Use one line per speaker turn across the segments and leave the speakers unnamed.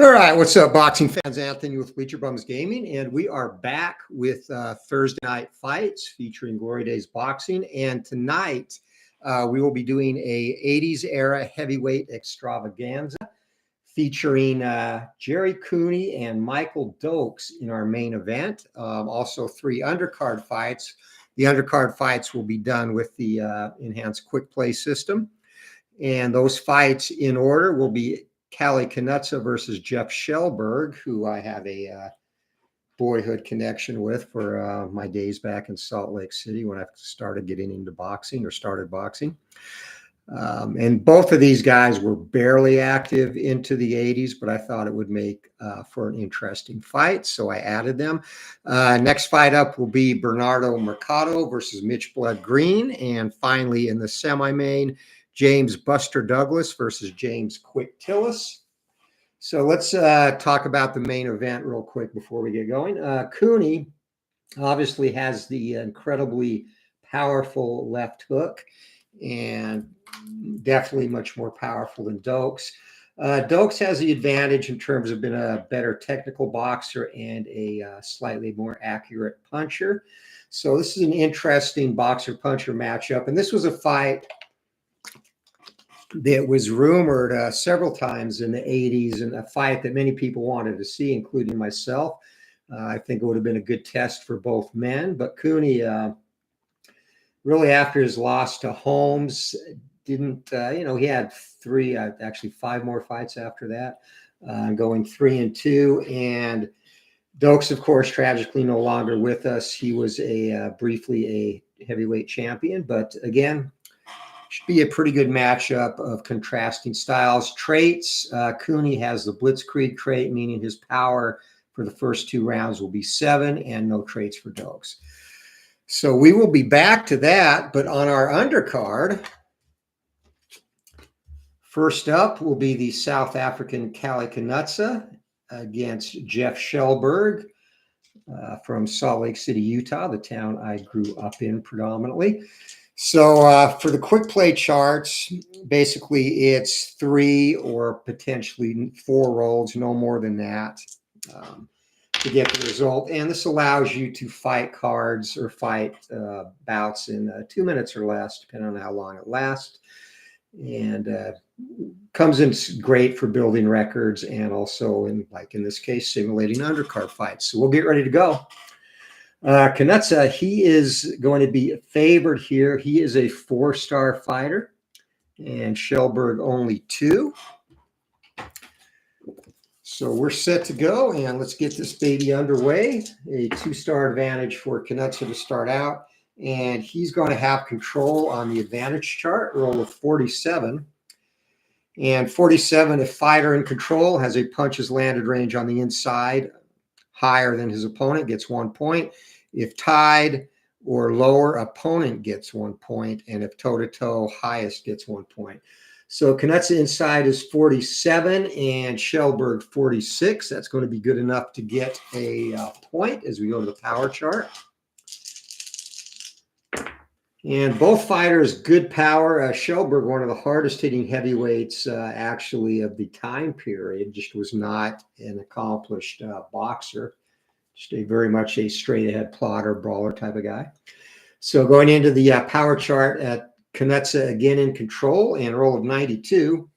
All right, what's up, boxing fans? Anthony with Bleacher Bums Gaming, and we are back with Thursday night fights featuring Glory Days Boxing. And tonight we will be doing a 80s era heavyweight extravaganza featuring Gerry Cooney and Michael Dokes in our main event. Also 3 undercard fights. The undercard fights will be done with the enhanced quick play system. And those fights in order will be Kallie Knoetze versus Jeff Shelburg, who I have a boyhood connection with for my days back in Salt Lake City when I started getting into boxing or started boxing. And both of these guys were barely active into the 80s, but I thought it would make for an interesting fight, so I added them. Next fight up will be Bernardo Mercado versus Mitch Blood Green. And finally, in the semi-main, James Buster Douglas versus James Quick Tillis. So let's talk about the main event real quick before we get going. Cooney obviously has the incredibly powerful left hook and definitely much more powerful than Dokes. Dokes has the advantage in terms of being a better technical boxer and a slightly more accurate puncher. So this is an interesting boxer-puncher matchup. And this was a fight that was rumored several times in the 80s, and a fight that many people wanted to see, including myself. I think it would have been a good test for both men. But Cooney, really after his loss to Holmes, didn't, he had 3, actually 5 more fights after that, going 3-2. And Dokes, of course, tragically no longer with us. He was briefly a heavyweight champion, but again, should be a pretty good matchup of contrasting styles. Traits, Cooney has the Blitzkrieg trait, meaning his power for the first 2 rounds will be 7, and no traits for Dokes. So we will be back to that, but on our undercard, first up will be the South African Kallie Knoetze against Jeff Shelburg from Salt Lake City, Utah, the town I grew up in predominantly. So for the quick play charts, basically it's 3 or potentially 4 rolls, no more than that, to get the result. And this allows you to fight cards or fight bouts in 2 minutes or less, depending on how long it lasts. And comes in great for building records and also in, like in this case, simulating undercard fights. So we'll get ready to go. Knoetze, he is going to be favored here. He is a 4-star fighter, and Shelburg only 2. So we're set to go, and let's get this baby underway. A 2-star advantage for Knoetze to start out, and he's going to have control on the advantage chart, roll of 47. And 47, if fighter in control, has a punches landed range on the inside higher than his opponent, gets 1 point. If tied or lower, opponent gets 1 point. And if toe-to-toe, highest gets 1 point. So Knoetze inside is 47 and Shelburg 46. That's going to be good enough to get a point as we go to the power chart. And both fighters, good power. Shelburg, one of the hardest hitting heavyweights actually of the time period, just was not an accomplished boxer. Just very much a straight ahead plotter, brawler type of guy. So going into the power chart, Knoetze again in control and roll of 92.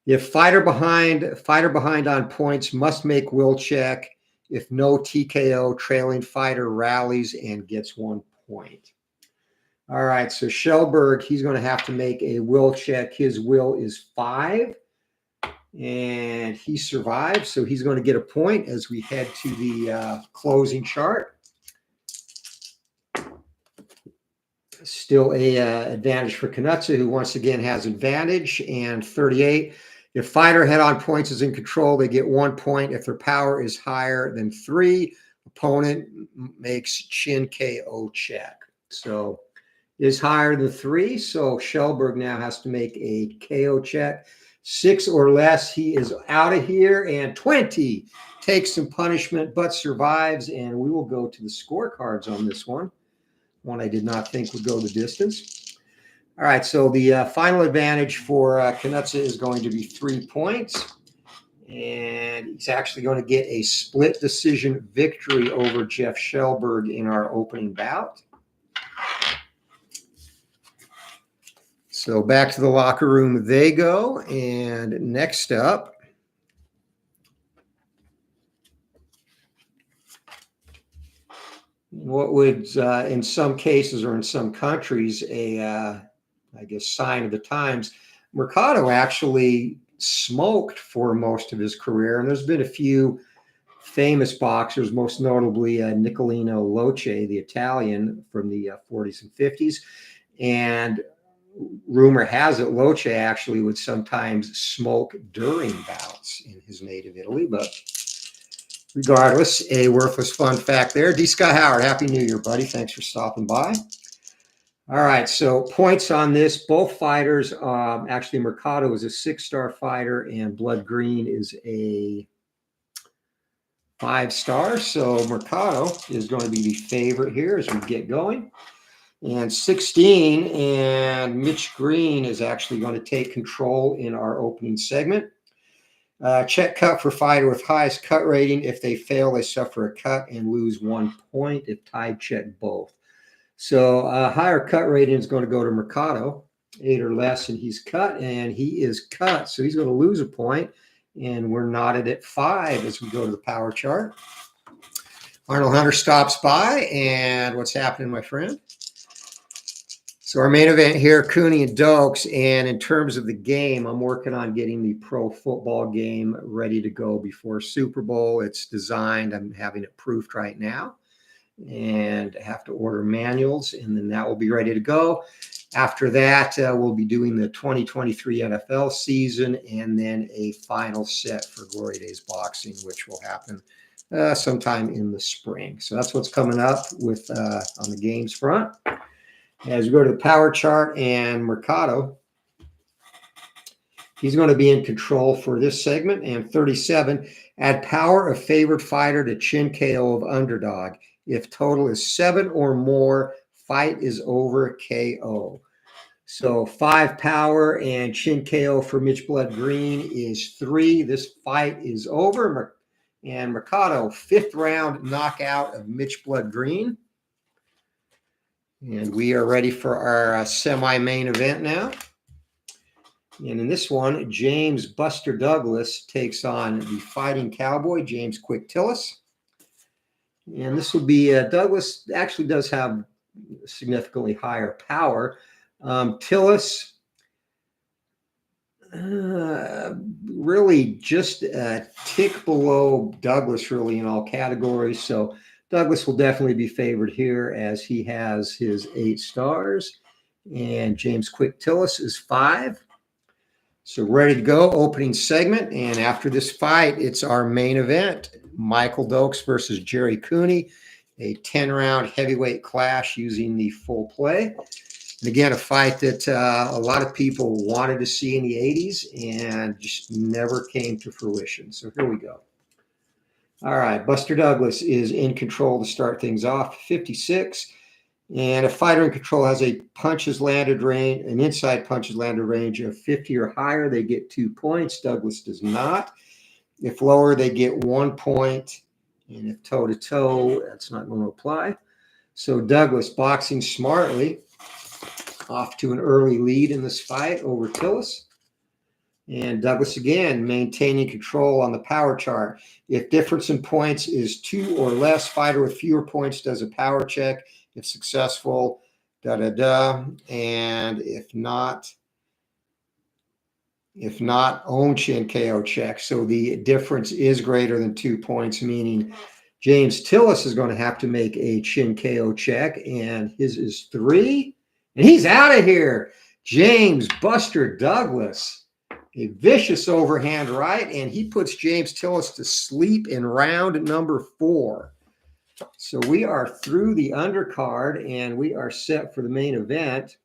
If fighter behind on points, must make will check. If no TKO, trailing fighter rallies and gets 1 point. All right, so Shelburg, he's going to have to make a will check. His will is 5. And he survived, so he's going to get a point as we head to the closing chart. Still a advantage for Knoetze, who once again has advantage, and 38. If fighter head on points is in control, they get 1 point. If their power is higher than 3, opponent makes chin KO check. So is higher than 3, so Shelburg now has to make a KO check. 6 or less, he is out of here, and 20 takes some punishment but survives, and we will go to the scorecards on this one I did not think would go the distance. All right, so the final advantage for Knoetze is going to be 3 points, And he's actually going to get a split decision victory over Jeff Shelburg in our opening bout. So back to the locker room they go. And next up, what would, in some cases or in some countries, I guess, sign of the times, Mercado actually smoked for most of his career. And there's been a few famous boxers, most notably Nicolino Loce, the Italian from the 40s and 50s. And rumor has it Loce actually would sometimes smoke during bouts in his native Italy. But regardless, a worthless fun fact there. D. Scott Howard, Happy New Year, buddy. Thanks for stopping by. All right, so points on this. Both fighters, actually Mercado is a 6-star fighter and Blood Green is a 5-star. So Mercado is going to be the favorite here as we get going. And 16, and Mitch Green is actually going to take control in our opening segment. Check cut for fighter with highest cut rating. If they fail, they suffer a cut and lose 1 point. If tied, check both. So higher cut rating is going to go to Mercado, 8 or less, and he's cut, and he is cut. So he's going to lose a point, and we're knotted at 5 as we go to the power chart. Arnold Hunter stops by, and what's happening, my friend? So our main event here, Cooney and Dokes, and in terms of the game, I'm working on getting the pro football game ready to go before Super Bowl. It's designed, I'm having it proofed right now, and I have to order manuals, and then that will be ready to go. After that, we'll be doing the 2023 NFL season, and then a final set for Glory Days Boxing, which will happen sometime in the spring. So that's what's coming up with on the games front. As we go to the power chart and Mercado, he's going to be in control for this segment. And 37, add power of favored fighter to chin KO of underdog. If total is 7 or more, fight is over, KO. So 5 power and chin KO for Mitch Blood Green is 3. This fight is over. And Mercado, 5th round knockout of Mitch Blood Green. And we are ready for our semi-main event now. And in this one, James Buster Douglas takes on the Fighting Cowboy, James Quick Tillis. And this will be, Douglas actually does have significantly higher power. Tillis, really just a tick below Douglas really in all categories. So Douglas will definitely be favored here as he has his 8 stars. And James Quick Tillis is 5. So ready to go, opening segment. And after this fight, it's our main event. Michael Dokes versus Gerry Cooney, a 10-round heavyweight clash using the full play. And again, a fight that a lot of people wanted to see in the 80s and just never came to fruition. So here we go. All right, Buster Douglas is in control to start things off, 56. And a fighter in control has a punches landed range, an inside punches landed range of 50 or higher. They get 2 points. Douglas does not. If lower, they get 1 point. And if toe-to-toe, that's not going to apply. So Douglas boxing smartly, off to an early lead in this fight over Tillis. And Douglas again maintaining control on the power chart. If difference in points is 2 or less, fighter with fewer points does a power check. If successful, and if not, own chin KO check. So the difference is greater than 2 points, meaning James Tillis is going to have to make a chin KO check, and his is 3. And he's out of here. James Buster Douglas. A vicious overhand right, and he puts James Tillis to sleep in round number 4. So we are through the undercard, and we are set for the main event.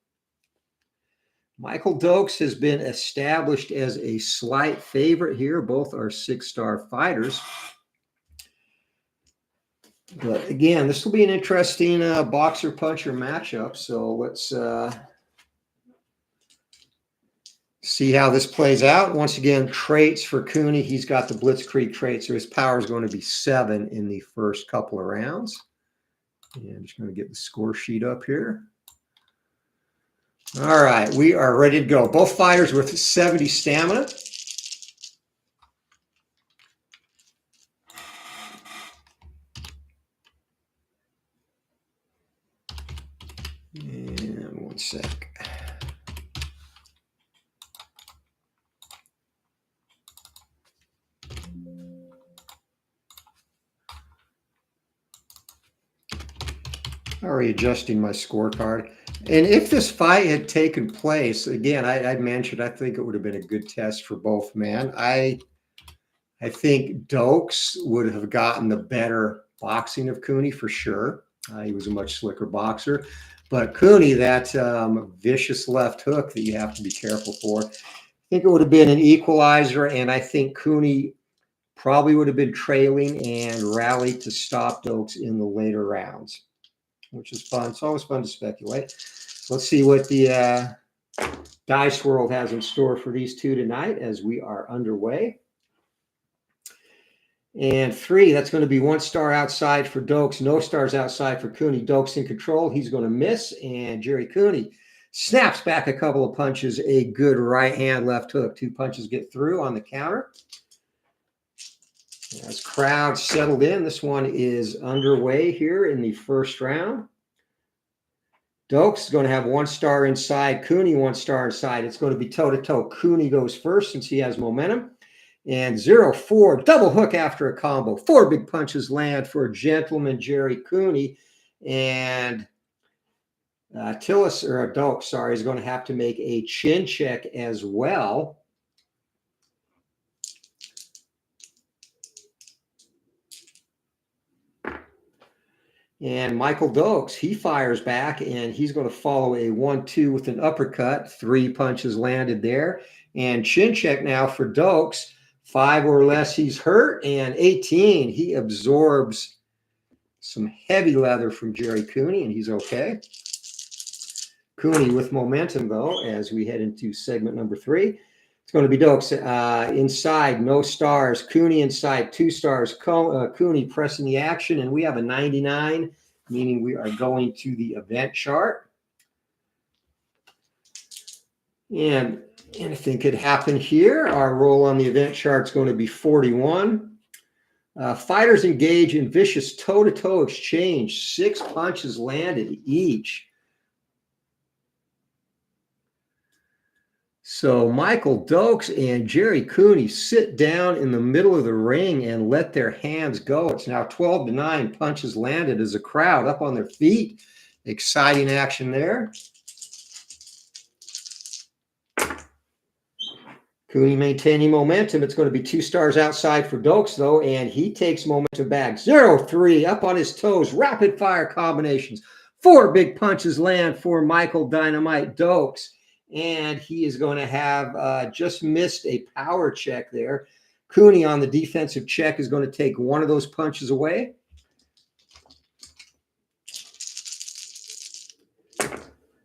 Michael Dokes has been established as a slight favorite here. Both are 6-star fighters. But again, this will be an interesting boxer-puncher matchup. So let's See how this plays out. Once again, traits for Cooney. He's got the Blitzkrieg trait, so his power is going to be 7 in the first couple of rounds. And I'm just going to get the score sheet up here. All right, we are ready to go. Both fighters with 70 stamina. And 1 sec. Already adjusting my scorecard. And if this fight had taken place, again, I mentioned I think it would have been a good test for both men. I think Dokes would have gotten the better boxing of Cooney for sure. He was a much slicker boxer. But Cooney, that vicious left hook that you have to be careful for, I think it would have been an equalizer, and I think Cooney probably would have been trailing and rallied to stop Dokes in the later rounds, which is fun. It's always fun to speculate. So let's see what the Dice World has in store for these two tonight as we are underway. And 3, that's going to be 1 star outside for Dokes, no stars outside for Cooney. Dokes in control. He's going to miss, and Gerry Cooney snaps back a couple of punches, a good right hand left hook. 2 punches get through on the counter. As crowd settled in, this one is underway here in the first round. Dokes is going to have 1 star inside, Cooney 1 star inside. It's going to be toe-to-toe. Cooney goes first since he has momentum. And 0-4, double hook after a combo. 4 big punches land for Gentleman Gerry Cooney. And Tillis, or Dokes, sorry, is going to have to make a chin check as well. And Michael Dokes, he fires back, and he's going to follow a 1-2 with an uppercut. 3 punches landed there. And chin check now for Dokes. 5 or less, he's hurt. And 18, he absorbs some heavy leather from Gerry Cooney, and he's okay. Cooney with momentum, though, as we head into segment number 3. It's going to be Dokes inside, no stars. Cooney inside, 2 stars. Cooney pressing the action, and we have a 99, meaning we are going to the event chart. And anything could happen here. Our roll on the event chart is going to be 41. Fighters engage in vicious toe-to-toe exchange. 6 punches landed each. So Michael Dokes and Gerry Cooney sit down in the middle of the ring and let their hands go. It's now 12-9. Punches landed as a crowd up on their feet. Exciting action there. Cooney maintaining momentum. It's going to be 2 stars outside for Dokes, though, and he takes momentum back. 0-3, up on his toes. Rapid fire combinations. 4 big punches land for Michael Dynamite Dokes. And he is going to have just missed a power check there. Cooney on the defensive check is going to take 1 of those punches away.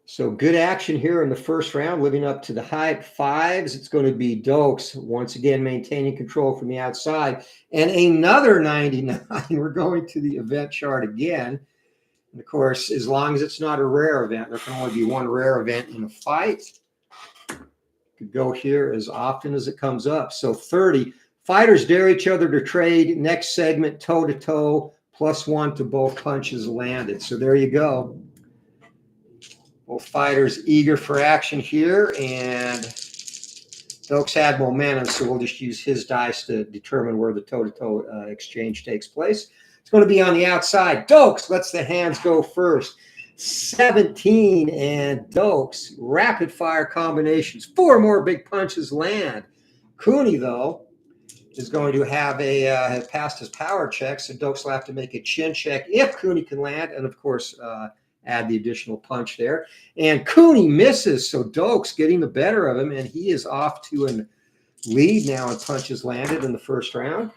So good action here in the first round, living up to the hype. 5s, it's going to be Dokes, once again maintaining control from the outside. And another 99. We're going to the event chart again. And of course, as long as it's not a rare event, there can only be 1 rare event in a fight. Could go here as often as it comes up. So 30. Fighters dare each other to trade. Next segment, toe-to-toe, +1 to both punches landed. So there you go. Both fighters eager for action here. And Dokes had momentum, so we'll just use his dice to determine where the toe-to-toe exchange takes place. It's going to be on the outside. Dokes lets the hands go first. 17, and Dokes, rapid fire combinations. 4 more big punches land. Cooney, though, is going to have have passed his power check, so Dokes will have to make a chin check if Cooney can land, and of course, add the additional punch there. And Cooney misses, so Dokes getting the better of him, and he is off to a lead now in punches landed in the first round.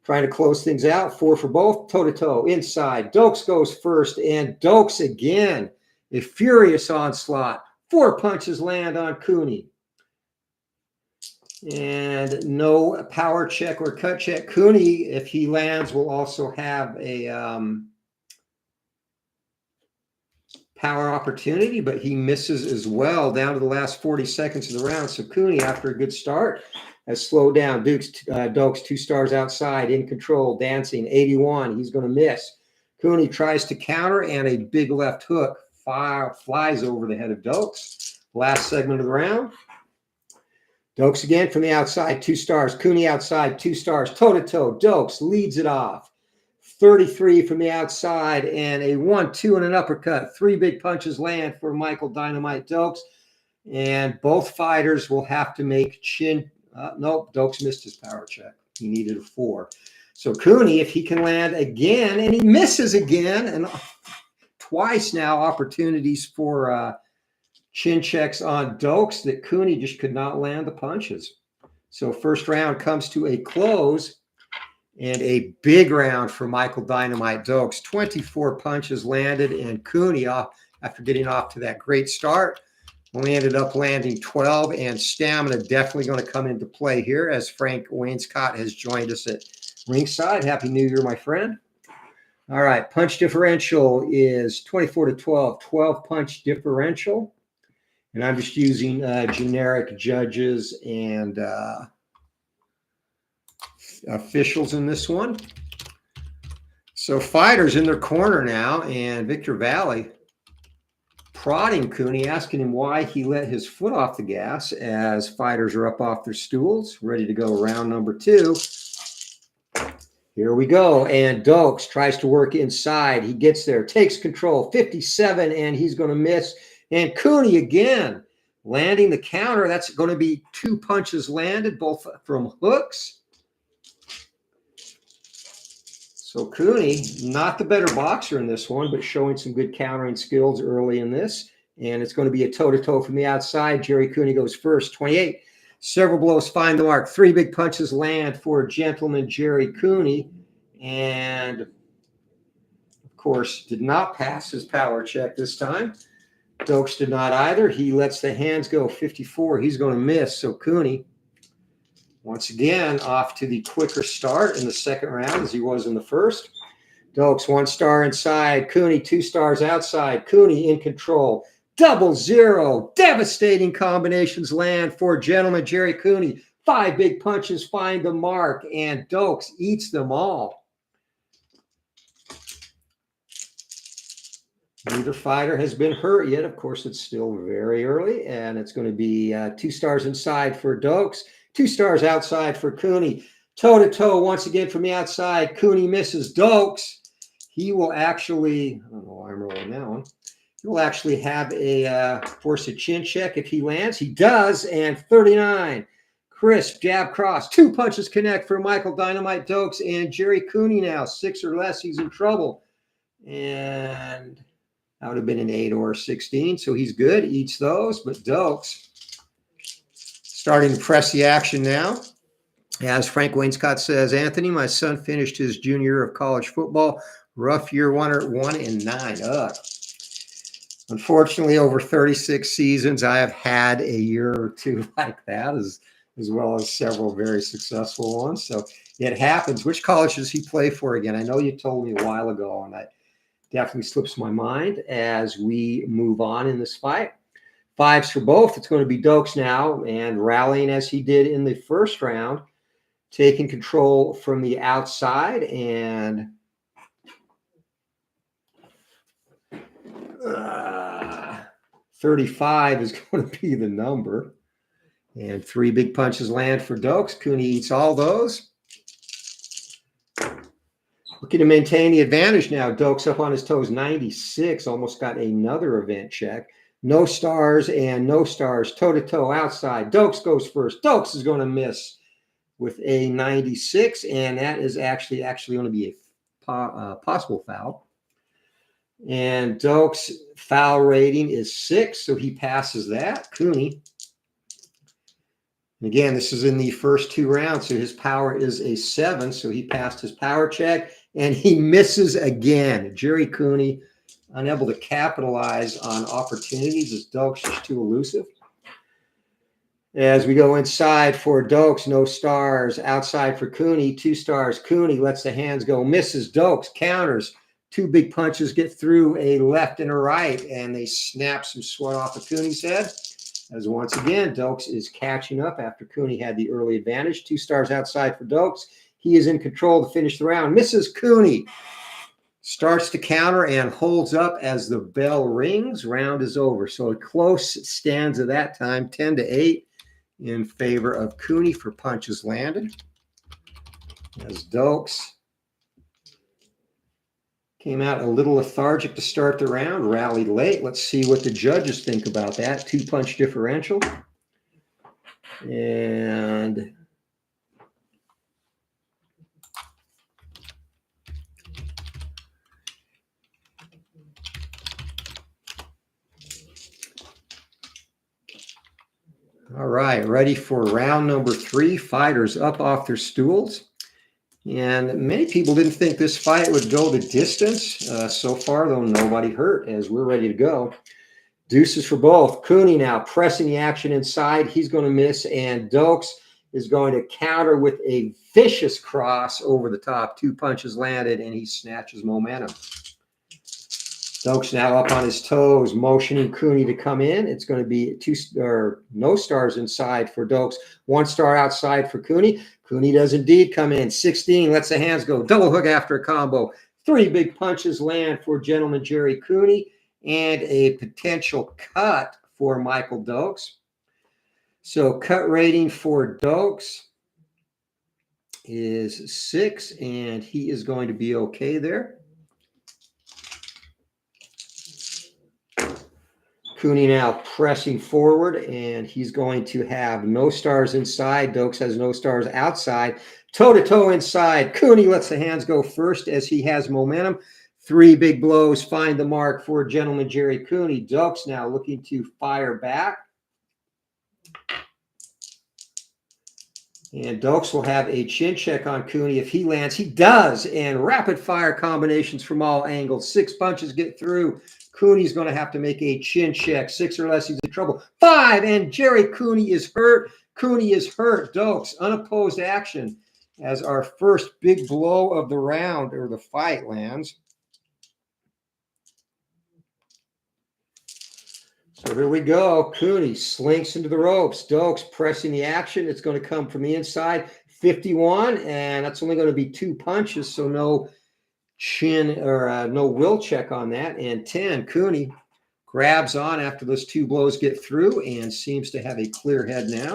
Trying to close things out. 4 for both. Toe-to-toe. Inside. Dokes goes first. And Dokes again. A furious onslaught. 4 punches land on Cooney. And no power check or cut check. Cooney, if he lands, will also have a power opportunity, but he misses as well down to the last 40 seconds of the round. So Cooney, after a good start, has slowed down. Dokes 2 stars outside, in control, dancing, 81. He's going to miss. Cooney tries to counter, and a big left hook flies over the head of Dokes. Last segment of the round. Dokes again from the outside, 2 stars. Cooney outside, 2 stars, toe-to-toe. Dokes leads it off. 33 from the outside, and a 1-2 and an uppercut. 3 big punches land for Michael Dynamite Dokes, and both fighters will have to make chin. Nope, Dokes missed his power check. He needed a 4. So Cooney, if he can land again, and he misses again, and twice now opportunities for chin checks on Dokes that Cooney just could not land the punches. So first round comes to a close, and a big round for Michael Dynamite Dokes. 24 punches landed, and Cooney, after getting off to that great start, only ended up landing 12, and stamina definitely going to come into play here as Frank Wainscott has joined us at ringside. Happy New Year, my friend. All right, punch differential is 24-12, 12 punch differential. And I'm just using generic judges and officials in this one. So fighters in their corner now, and Victor Valley prodding Cooney, asking him why he let his foot off the gas as fighters are up off their stools, ready to go round number 2. Here we go, and Dokes tries to work inside. He gets there, takes control, 57, and he's going to miss. And Cooney again, landing the counter. That's going to be 2 punches landed, both from hooks. So Cooney, not the better boxer in this one, but showing some good countering skills early in this. And it's going to be a toe-to-toe from the outside. Gerry Cooney goes first, 28. Several blows find the mark. 3 big punches land for Gentleman Gerry Cooney. And, of course, did not pass his power check this time. Dokes did not either. He lets the hands go, 54. He's going to miss. So Cooney, once again, off to the quicker start in the second round as he was in the first. Dokes 1 star inside. Cooney 2 stars outside. Cooney in control. 0-0. Devastating combinations land for Gentleman Gerry Cooney. 5 big punches find the mark, and Dokes eats them all. Neither fighter has been hurt yet. Of course, it's still very early, and it's going to be 2 stars inside for Dokes, 2 stars outside for Cooney. Toe-to-toe once again from the outside. Cooney misses. Dokes, he will actually, I don't know why I'm rolling that one. He will actually have a force a chin check if he lands. He does, and 39. Crisp jab cross. 2 punches connect for Michael Dynamite Dokes, and Gerry Cooney now 6 or less. He's in trouble. And that would have been an 8 or 16, so he's good, eats those. But Dokes starting to press the action now. As Frank Wainscott says, Anthony, my son finished his junior year of college football. Rough year, 1-9. Ugh. Unfortunately, over 36 seasons, I have had a year or 2 like that, as well as several very successful ones. So it happens. Which college does he play for again? I know you told me a while ago, and that definitely slips my mind as we move on in this fight. 5s for both. It's going to be Dokes now, and rallying as he did in the first round, taking control from the outside, and 35 is going to be the number. And 3 big punches land for Dokes. Cooney eats all those. Looking to maintain the advantage now. Dokes up on his toes, 96. Almost got another event check. No stars and no stars. Toe-to-toe outside. Dokes goes first. Dokes is going to miss with a 96, and that is actually going to be a possible foul. And Dokes' foul rating is 6, so he passes that. Cooney. And again, this is in the first 2 rounds, so his power is a 7, so he passed his power check, and he misses again. Gerry Cooney unable to capitalize on opportunities as Dokes is too elusive. As we go inside for Dokes, no stars. Outside for Cooney, 2 stars. Cooney lets the hands go, misses. Dokes counters. 2 big punches get through, a left and a right, and they snap some sweat off of Cooney's head. As once again, Dokes is catching up after Cooney had the early advantage. 2 stars outside for Dokes. He is in control to finish the round. Misses Cooney. Starts to counter and holds up as the bell rings. Round is over. So a close stanza that time, 10-8. In favor of Cooney for punches landed. As Dokes came out a little lethargic to start the round, rallied late. Let's see what the judges think about that. 2-punch differential. And all right, ready for round number 3. Fighters up off their stools. And many people didn't think this fight would go the distance. So far, though, nobody hurt as we're ready to go. Deuces for both. Cooney now pressing the action inside. He's going to miss, and Dokes is going to counter with a vicious cross over the top. 2 punches landed, and he snatches momentum. Dokes now up on his toes, motioning Cooney to come in. It's going to be no stars inside for Dokes. 1 star outside for Cooney. Cooney does indeed come in. 16, lets the hands go. Double hook after a combo. 3 big punches land for Gentleman Gerry Cooney and a potential cut for Michael Dokes. So cut rating for Dokes is 6, and he is going to be okay there. Cooney now pressing forward, and he's going to have no stars inside. Dokes has no stars outside. Toe-to-toe inside. Cooney lets the hands go first as he has momentum. 3 big blows find the mark for Gentleman Gerry Cooney. Dokes now looking to fire back. And Dokes will have a chin check on Cooney. If he lands, he does. And rapid fire combinations from all angles. 6 punches get through. Cooney's going to have to make a chin check. 6 or less, he's in trouble. 5, and Gerry Cooney is hurt. Cooney is hurt. Dokes, unopposed action as our first big blow of the round or the fight lands. So here we go. Cooney slinks into the ropes. Dokes pressing the action. It's going to come from the inside. 51, and that's only going to be 2 punches, so no chin or no will check on that. And 10, Cooney grabs on after those 2 blows get through and seems to have a clear head now.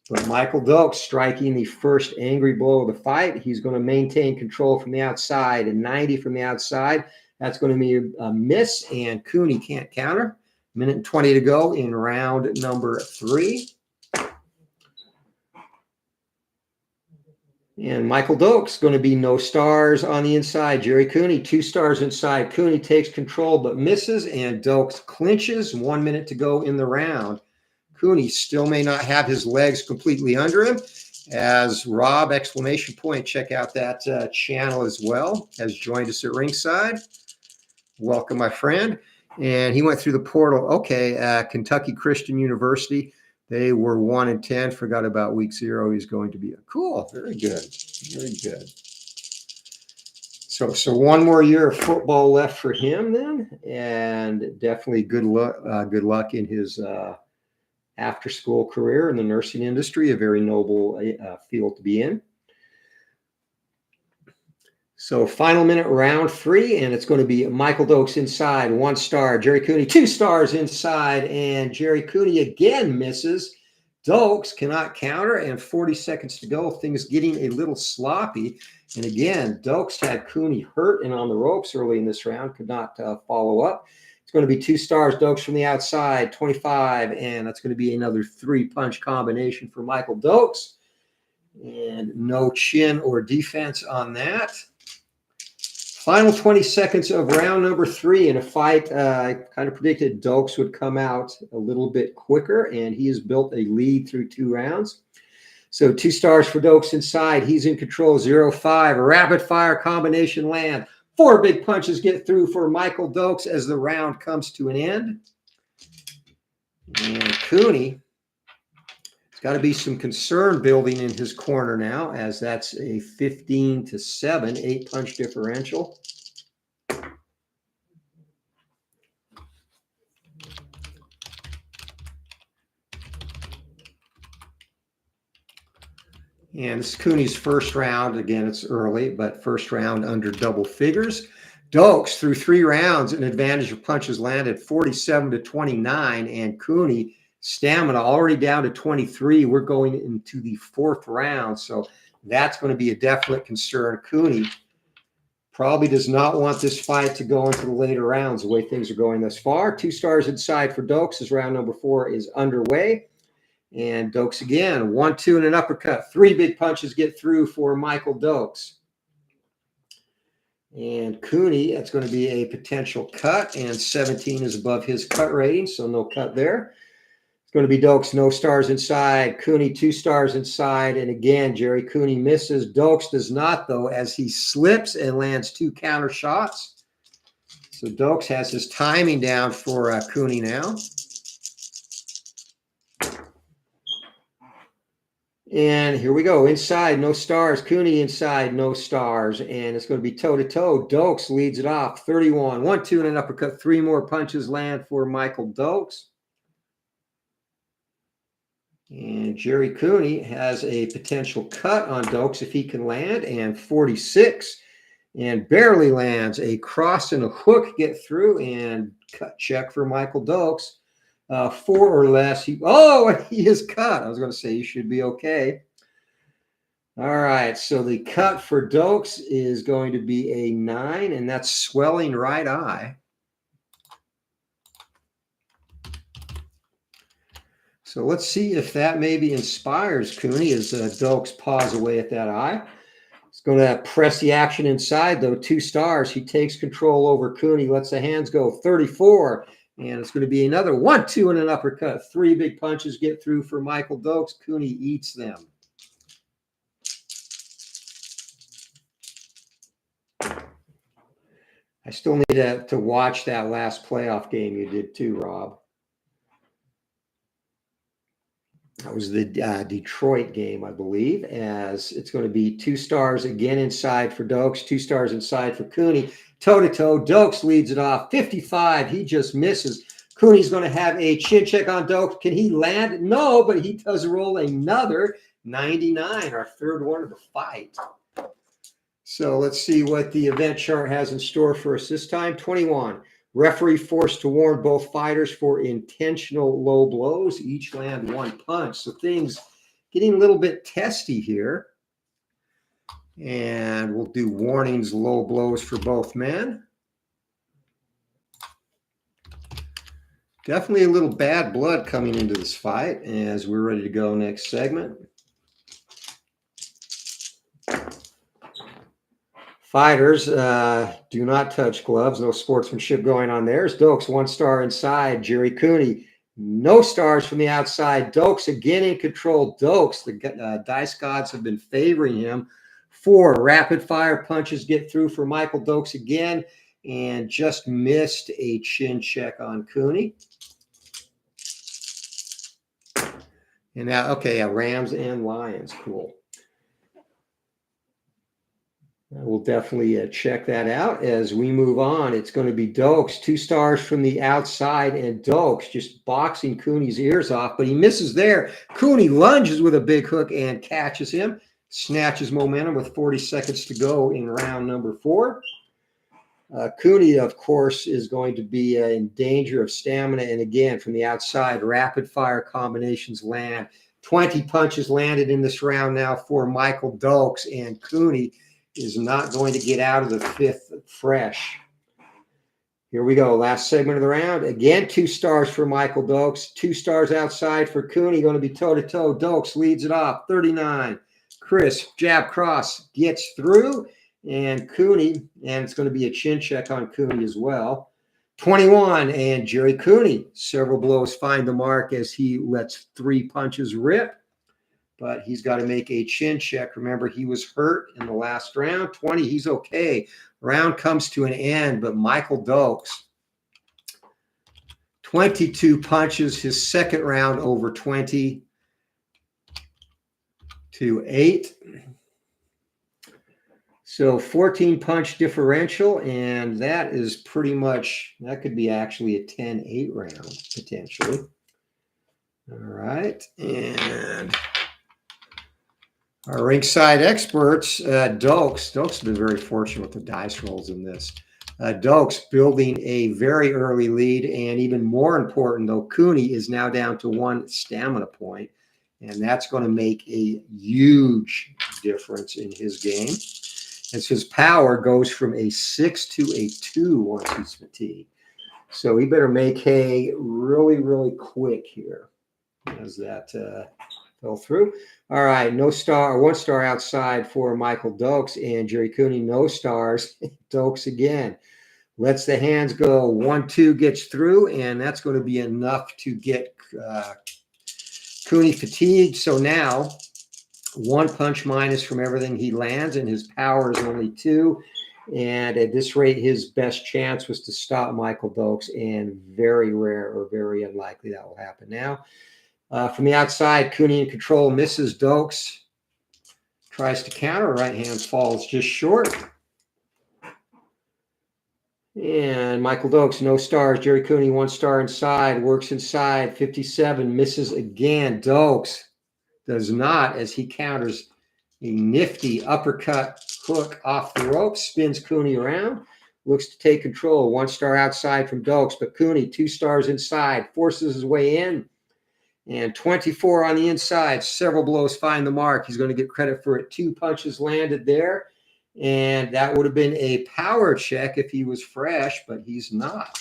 But Michael Dokes striking the first angry blow of the fight. He's going to maintain control from the outside, and 90 from the outside. That's going to be a miss, and Cooney can't counter. 1:20 to go in round number 3. And Michael Dokes going to be no stars on the inside. Gerry Cooney, 2 stars inside. Cooney takes control but misses, and Dokes clinches. 1 minute to go in the round. Cooney still may not have his legs completely under him. As Rob, exclamation point, check out that channel as well, has joined us at ringside. Welcome, my friend. And he went through the portal. Okay, Kentucky Christian University. They were 1-10. Forgot about week 0. He's going to be cool. Very good. Very good. So 1 more year of football left for him then, and definitely good luck in his after-school career in the nursing industry. A very noble field to be in. So final minute, round 3, and it's going to be Michael Dokes inside, 1 star. Gerry Cooney, 2 stars inside, and Gerry Cooney again misses. Dokes cannot counter, and 40 seconds to go. Things getting a little sloppy. And again, Dokes had Cooney hurt and on the ropes early in this round, could not follow up. It's going to be 2 stars, Dokes from the outside, 25, and that's going to be another 3-punch combination for Michael Dokes. And no chin or defense on that. Final 20 seconds of round number 3 in a fight. I kind of predicted Dokes would come out a little bit quicker, and he has built a lead through 2 rounds. So 2 stars for Dokes inside. He's in control, 0-5. A rapid fire combination land. 4 big punches get through for Michael Dokes as the round comes to an end. And Cooney got to be some concern building in his corner now, as that's a 15-7, 8-punch differential. And this is Cooney's first round. Again, it's early, but first round under double figures. Dokes through 3 rounds, an advantage of punches landed 47-29, and Cooney stamina already down to 23. We're going into the 4th round, so that's going to be a definite concern. Cooney probably does not want this fight to go into the later rounds the way things are going thus far. 2 stars inside for Dokes as round number 4 is underway. And Dokes again, 1-2 and an uppercut. 3 big punches get through for Michael Dokes. And Cooney, that's going to be a potential cut, and 17 is above his cut rating, so no cut there. It's going to be Dokes, no stars inside. Cooney, 2 stars inside. And again, Gerry Cooney misses. Dokes does not, though, as he slips and lands 2 counter shots. So Dokes has his timing down for Cooney now. And here we go. Inside, no stars. Cooney inside, no stars. And it's going to be toe-to-toe. Dokes leads it off. 31. 1-2 and an uppercut. 3 more punches land for Michael Dokes. And Gerry Cooney has a potential cut on Dokes if he can land. And 46. And barely lands. A cross and a hook get through. And cut check for Michael Dokes. 4 or less. He is cut. I was going to say he should be okay. All right. So the cut for Dokes is going to be a 9, and that's swelling right eye. So let's see if that maybe inspires Cooney as Dokes paws away at that eye. It's going to press the action inside, though. 2 stars. He takes control over Cooney, lets the hands go. 34. And it's going to be another 1-2 and an uppercut. 3 big punches get through for Michael Dokes. Cooney eats them. I still need to watch that last playoff game you did too, Rob. That was the Detroit game, I believe, as it's going to be 2 stars again inside for Dokes, 2 stars inside for Cooney. Toe-to-toe, Dokes leads it off. 55, he just misses. Cooney's going to have a chin check on Dokes. Can he land? No, but he does roll another 99, our 3rd one of the fight. So let's see what the event chart has in store for us this time. 21. Referee forced to warn both fighters for intentional low blows. Each land 1 punch. So things getting a little bit testy here. And we'll do warnings, low blows for both men. Definitely a little bad blood coming into this fight as we're ready to go next segment. Fighters do not touch gloves. No sportsmanship going on there. Dokes, 1 star inside. Gerry Cooney, no stars from the outside. Dokes again in control. Dokes, the dice gods have been favoring him. 4 rapid fire punches get through for Michael Dokes again, and just missed a chin check on Cooney. And now, okay, Rams and Lions, cool. We'll definitely check that out as we move on. It's going to be Dokes, 2 stars from the outside, and Dokes just boxing Cooney's ears off, but he misses there. Cooney lunges with a big hook and catches him. Snatches momentum with 40 seconds to go in round number 4. Cooney, of course, is going to be in danger of stamina. And again, from the outside, rapid fire combinations land. 20 punches landed in this round now for Michael Dokes, and Cooney is not going to get out of the 5th fresh. Here we go. Last segment of the round. Again, 2 stars for Michael Dokes. 2 stars outside for Cooney. Going to be toe-to-toe. Dokes leads it off. 39. Crisp jab cross gets through, and Cooney, and it's going to be a chin check on Cooney as well. 21, and Gerry Cooney, several blows find the mark as he lets 3 punches rip, but he's got to make a chin check. Remember, he was hurt in the last round. 20, he's okay. Round comes to an end, but Michael Dokes, 22 punches, his 2nd round over 20. to 8. So 14 punch differential, and that is pretty much, that could be actually a 10-8 round potentially. All right, and our ringside experts, Dokes has been very fortunate with the dice rolls in this. Dokes building a very early lead, and even more important though, Cooney is now down to 1 stamina point, and that's going to make a huge difference in his game. As his power goes from a 6 to a 2 once he's fatigued. So he better make hay really, really quick here as that fell through. All right, no star, 1 star outside for Michael Dokes, and Gerry Cooney, no stars. Dokes again. Lets the hands go. 1, 2 gets through, and that's going to be enough to get Cooney fatigued. So now 1 punch minus from everything he lands, and his power is only 2. And at this rate, his best chance was to stop Michael Dokes, and very rare or very unlikely that will happen now. From the outside, Cooney in control, misses Dokes. Tries to counter, right hand falls just short. And Michael Dokes, no stars. Gerry Cooney, 1 star inside, works inside, 57, misses again. Dokes does not, as he counters a nifty uppercut hook off the rope, spins Cooney around, looks to take control. 1 star outside from Dokes, but Cooney, 2 stars inside, forces his way in, and 24 on the inside. Several blows find the mark. He's going to get credit for it. 2 punches landed there, and that would have been a power check if he was fresh, but he's not.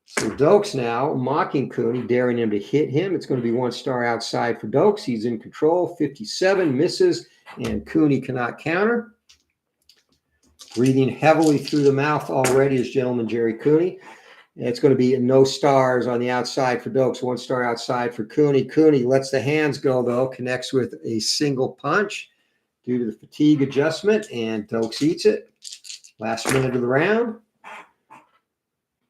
So Dokes now mocking Cooney, daring him to hit him. It's going to be 1 star outside for Dokes. He's in control. 57 misses, and Cooney cannot counter. Breathing heavily through the mouth already is Gentleman Gerry Cooney. It's going to be no stars on the outside for Dokes. 1 star outside for Cooney. Cooney lets the hands go, though, connects with a single punch due to the fatigue adjustment, and Dokes eats it. Last minute of the round.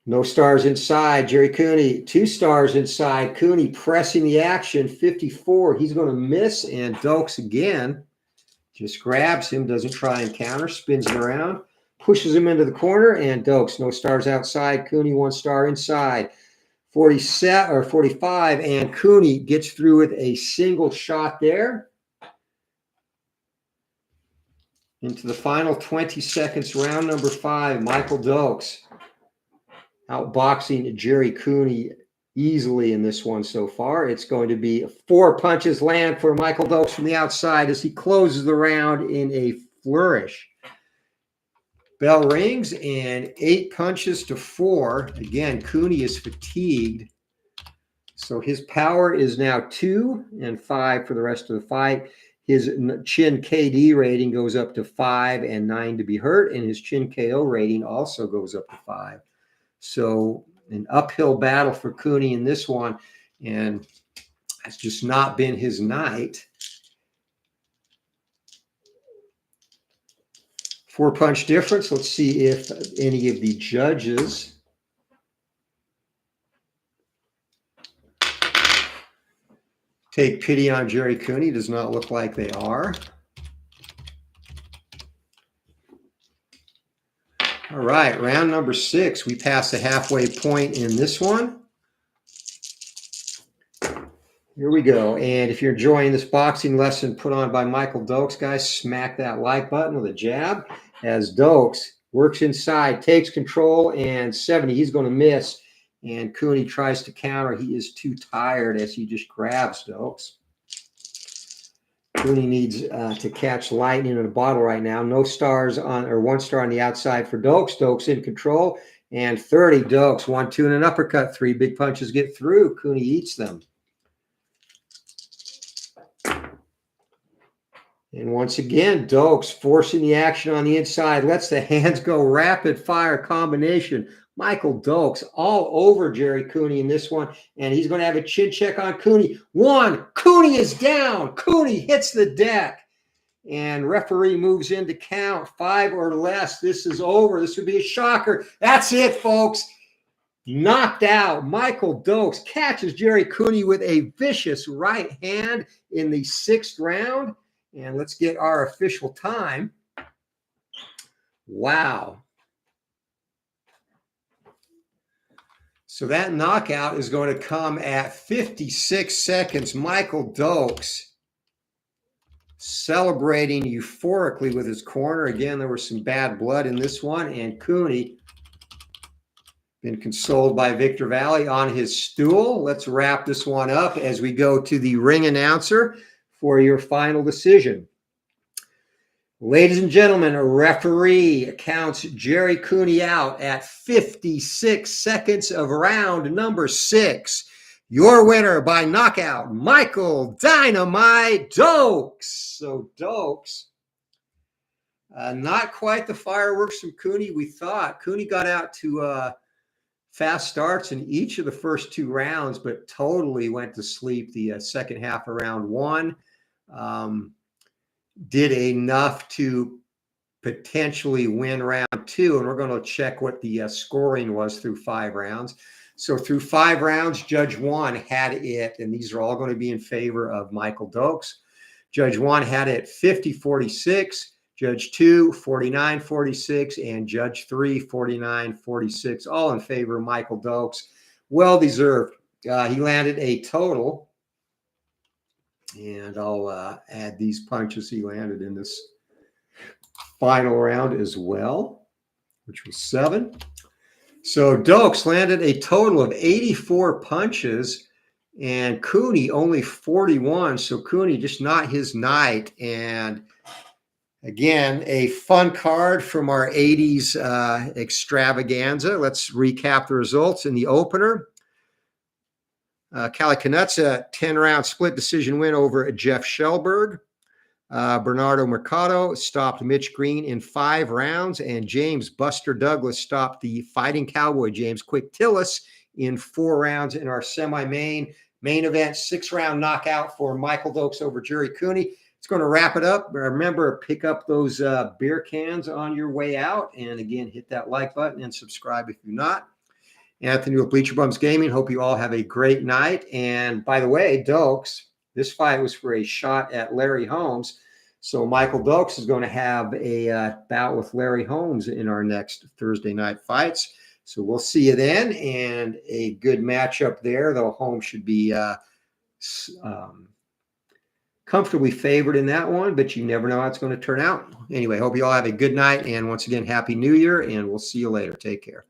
No stars inside. Gerry Cooney, 2 stars inside. Cooney pressing the action, 54. He's going to miss, and Dokes again just grabs him, doesn't try and counter, spins him around, pushes him into the corner, and Dokes, no stars outside. Cooney, 1 star inside. 47 or 45, and Cooney gets through with a single shot there. Into the final 20 seconds, round number 5, Michael Dokes outboxing Gerry Cooney easily in this one so far. It's going to be 4 punches land for Michael Dokes from the outside as he closes the round in a flourish. Bell rings, and 8 punches to 4. Again, Cooney is fatigued. So his power is now 2 and 5 for the rest of the fight. His chin KD rating goes up to 5 and 9 to be hurt, and his chin KO rating also goes up to 5. So an uphill battle for Cooney in this one, and that's just not been his night. 4 punch difference. Let's see if any of the judges take pity on Gerry Cooney. Does not look like they are. All right, round number 6. We passed the halfway point in this one. Here we go. And if you're enjoying this boxing lesson put on by Michael Dokes, guys, smack that like button with a jab as Dokes works inside, takes control, and 70. He's going to miss, and Cooney tries to counter. He is too tired as he just grabs Dokes. Cooney needs to catch lightning in a bottle right now. No stars on, or 1 star on the outside for Dokes. Dokes in control, and 30. Dokes 1, 2, and an uppercut. 3 big punches get through. Cooney eats them. And once again, Dokes forcing the action on the inside, lets the hands go, rapid fire combination. Michael Dokes all over Gerry Cooney in this one, and he's going to have a chin check on Cooney. 1, Cooney is down. Cooney hits the deck, and referee moves in to count 5 or less. This is over. This would be a shocker. That's it, folks. Knocked out. Michael Dokes catches Gerry Cooney with a vicious right hand in the 6th round. And let's get our official time. Wow. So that knockout is going to come at 56 seconds. Michael Dokes celebrating euphorically with his corner. Again, there was some bad blood in this one, and Cooney been consoled by Victor Valley on his stool. Let's wrap this one up as we go to the ring announcer for your final decision. Ladies and gentlemen, a referee counts Gerry Cooney out at 56 seconds of round number 6. Your winner by knockout, Michael Dynamite Dokes. So Dokes, not quite the fireworks from Cooney we thought. Cooney got out to fast starts in each of the first 2 rounds, but totally went to sleep the second half of round 1. Did enough to potentially win round 2, and we're going to check what the scoring was through 5 rounds. So through 5 rounds, Judge 1 had it, and these are all going to be in favor of Michael Dokes. Judge 1 had it 50-46, Judge 2 49-46, and Judge 3 49-46, all in favor of Michael Dokes. Well deserved. He landed a total, and I'll add these punches he landed in this final round as well, which was 7. So Dokes landed a total of 84 punches, and Cooney only 41. So Cooney just not his night. And again, a fun card from our 80s extravaganza. Let's recap the results in the opener. Kallie Knoetze, 10-round split decision win over Jeff Shelburg. Bernardo Mercado stopped Mitch Green in 5 rounds, and James Buster Douglas stopped the Fighting Cowboy James Quick Tillis in 4 rounds in our semi-main. Main event, 6-round knockout for Michael Dokes over Gerry Cooney. It's going to wrap it up. Remember, pick up those beer cans on your way out. And again, hit that like button and subscribe if you're not. Anthony with Bleacher Bums Gaming. Hope you all have a great night. And by the way, Dokes, this fight was for a shot at Larry Holmes. So Michael Dokes is going to have a bout with Larry Holmes in our next Thursday night fights. So we'll see you then, and a good matchup there, though Holmes should be comfortably favored in that one, but you never know how it's going to turn out. Anyway, hope you all have a good night, and once again, Happy New Year, and we'll see you later. Take care.